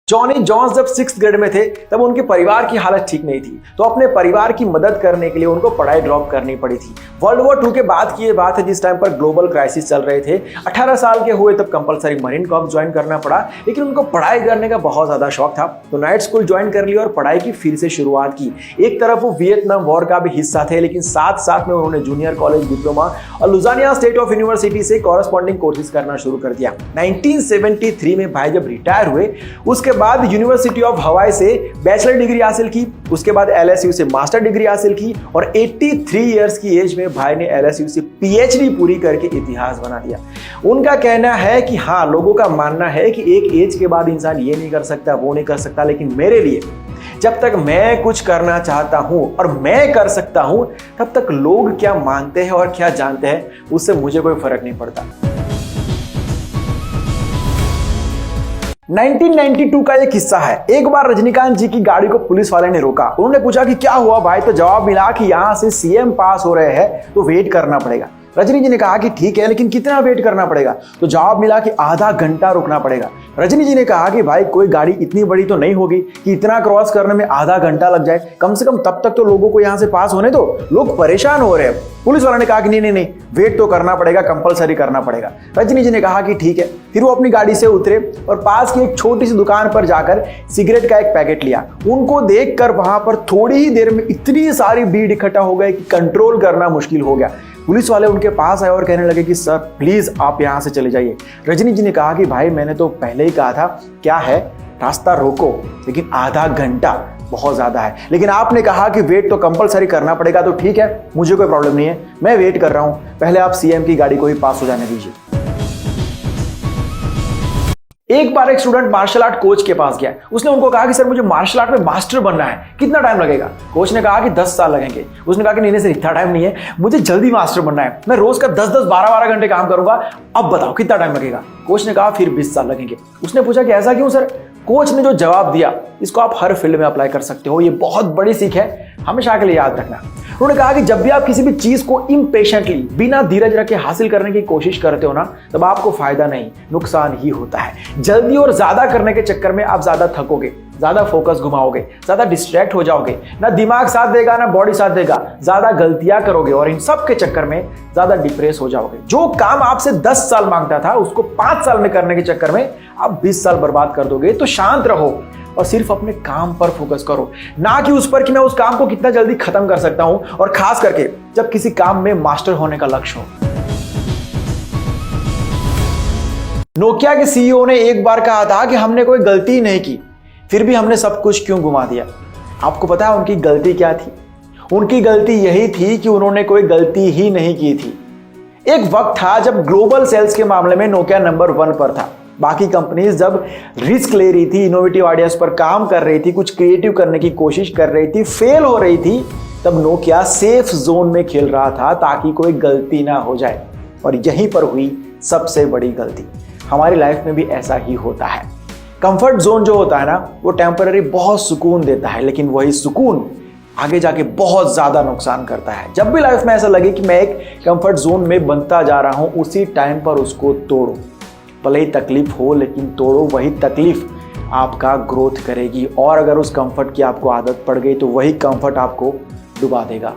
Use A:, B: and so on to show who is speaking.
A: Johnny Johns जब 6th grade में थे तब उनके परिवार की हालत ठीक नहीं थी, तो अपने परिवार की मदद करने के लिए उनको पढ़ाई ड्रॉप करनी पड़ी थी। वर्ल्ड वॉर 2 के बाद की ये बात है, जिस टाइम पर ग्लोबल क्राइसिस चल रहे थे। 18 साल के हुए तब कंपलसरी मरीन कॉर्प्स ज्वाइन करना पड़ा, लेकिन उनको पढ़ाई करने का बहुत ज्यादा शौक था, तो नाइट स्कूल ज्वाइन कर लिया और पढ़ाई की फिर से शुरुआत की। एक तरफ वो वियतनाम वॉर का भी हिस्सा थे, लेकिन साथ साथ में उन्होंने जूनियर कॉलेज डिप्लोमा और लुजानिया स्टेट ऑफ यूनिवर्सिटी से कॉरेस्पॉन्डिंग कोर्सेज करना शुरू कर दिया। 1973 में भाई जब रिटायर हुए, उसके बाद यूनिवर्सिटी ऑफ हवाई से बैचलर डिग्री हासिल की, उसके बाद LSU से मास्टर डिग्री हासिल की और 83 इयर्स की एज में भाई ने LSU से PhD पूरी करके इतिहास बना दिया। उनका कहना है कि हाँ, लोगों का मानना है कि एक एज के बाद इंसान ये नहीं कर सकता, वो नहीं कर सकता, लेकिन मेरे लिए जब तक मैं कुछ करना चाहता हूं और मैं कर सकता हूं, तब तक लोग क्या मानते हैं और क्या जानते हैं, उससे मुझे कोई फर्क नहीं पड़ता। 1992 का एक किस्सा है। एक बार रजनीकांत जी की गाड़ी को पुलिस वाले ने रोका। उन्होंने पूछा कि क्या हुआ भाई, तो जवाब मिला कि यहां से CM पास हो रहे हैं तो वेट करना पड़ेगा। रजनी जी ने कहा कि ठीक है, लेकिन कितना वेट करना पड़ेगा, तो जवाब मिला कि आधा घंटा रुकना पड़ेगा। रजनी जी ने कहा कि भाई कोई गाड़ी इतनी बड़ी तो नहीं होगी कि इतना क्रॉस करने में आधा घंटा लग जाए, कम से कम तब तक तो लोगों को यहां से पास होने दो, लोग परेशान हो रहे हैं। पुलिस वाला ने कहा कि नहीं, वेट तो करना पड़ेगा, कंपलसरी करना पड़ेगा। रजनी जी ने कहा कि ठीक है। फिर वो अपनी गाड़ी से उतरे और पास की एक छोटी सी दुकान पर जाकर सिगरेट का एक पैकेट लिया। उनको देखकर वहां पर थोड़ी ही देर में इतनी सारी भीड़ इकट्ठा हो गई कि कंट्रोल करना मुश्किल हो गया। पुलिस वाले उनके पास आए और कहने लगे कि सर प्लीज आप यहां से चले जाइए। रजनी जी ने कहा कि भाई मैंने तो पहले ही कहा था, क्या है, रास्ता रोको, लेकिन आधा घंटा बहुत ज्यादा है। लेकिन आपने कहा कि वेट तो कंपलसरी करना पड़ेगा, तो ठीक है, मुझे कोई प्रॉब्लम नहीं है, मैं वेट कर रहा हूं, पहले आप CM की गाड़ी को ही पास हो जाने दीजिए। एक बार एक स्टूडेंट मार्शल आर्ट कोच के पास गया। उसने उनको कहा कि सर मुझे मार्शल आर्ट में मास्टर बनना है, कितना टाइम लगेगा? कोच ने कहा कि 10 साल लगेंगे। उसने कहा कि नहीं सर, इतना टाइम नहीं है, मुझे जल्दी मास्टर बनना है, मैं रोज का 10-10, 12-12 घंटे काम करूंगा, अब बताओ कितना टाइम लगेगा? कोच ने कहा फिर 20 साल लगेंगे। उसने पूछा कि ऐसा क्यों सर? कोच ने जो जवाब दिया, इसको आप हर फील्ड में अप्लाई कर सकते हो, ये बहुत बड़ी सीख है, हमेशा के लिए याद रखना। उन्होंने कहा कि जब भी आप किसी भी चीज को इम्पेशेंटली, बिना धीरज रखे हासिल करने की कोशिश करते हो ना, तब आपको फायदा नहीं, नुकसान ही होता है। जल्दी और ज्यादा करने के चक्कर में आप ज्यादा थकोगे, ज्यादा फोकस घुमाओगे, ज्यादा डिस्ट्रैक्ट हो जाओगे, ना दिमाग साथ देगा ना बॉडी साथ देगा, ज्यादा गलतियां करोगे और इन सब के चक्कर में ज्यादा डिप्रेस हो जाओगे। जो काम आपसे 10 साल मांगता था, उसको 5 साल में करने के चक्कर में आप 20 साल बर्बाद कर दोगे। तो शांत रहो और सिर्फ अपने काम पर फोकस करो, ना कि उस पर कि मैं उस काम को कितना जल्दी खत्म कर सकता हूं, और खास करके जब किसी काम में मास्टर होने का लक्ष्य हो। नोकिया के CEO ने एक बार कहा था कि हमने कोई गलती नहीं की, फिर भी हमने सब कुछ क्यों गुमा दिया। आपको पता है उनकी गलती क्या थी? उनकी गलती यही थी कि उन्होंने कोई गलती ही नहीं की थी। एक वक्त था जब ग्लोबल सेल्स के मामले में नोकिया नंबर 1 पर था। बाकी कंपनीज जब रिस्क ले रही थी, इनोवेटिव आइडियाज पर काम कर रही थी, कुछ क्रिएटिव करने की कोशिश कर रही थी, फेल हो रही थी, तब नोकिया सेफ जोन में खेल रहा था ताकि कोई गलती ना हो जाए। और यहीं पर हुई सबसे बड़ी गलती। हमारी लाइफ में भी ऐसा ही होता है। कंफर्ट जोन जो होता है ना, वो टेम्पररी बहुत सुकून देता है, लेकिन वही सुकून आगे जाके बहुत ज्यादा नुकसान करता है। जब भी लाइफ में ऐसा लगे कि मैं एक कंफर्ट जोन में बनता जा रहा हूं, उसी टाइम पर उसको तोड़ो। भले ही तकलीफ हो, लेकिन तोड़ो। वही तकलीफ आपका ग्रोथ करेगी, और अगर उस कंफर्ट की आपको आदत पड़ गई तो वही कंफर्ट आपको डुबा देगा।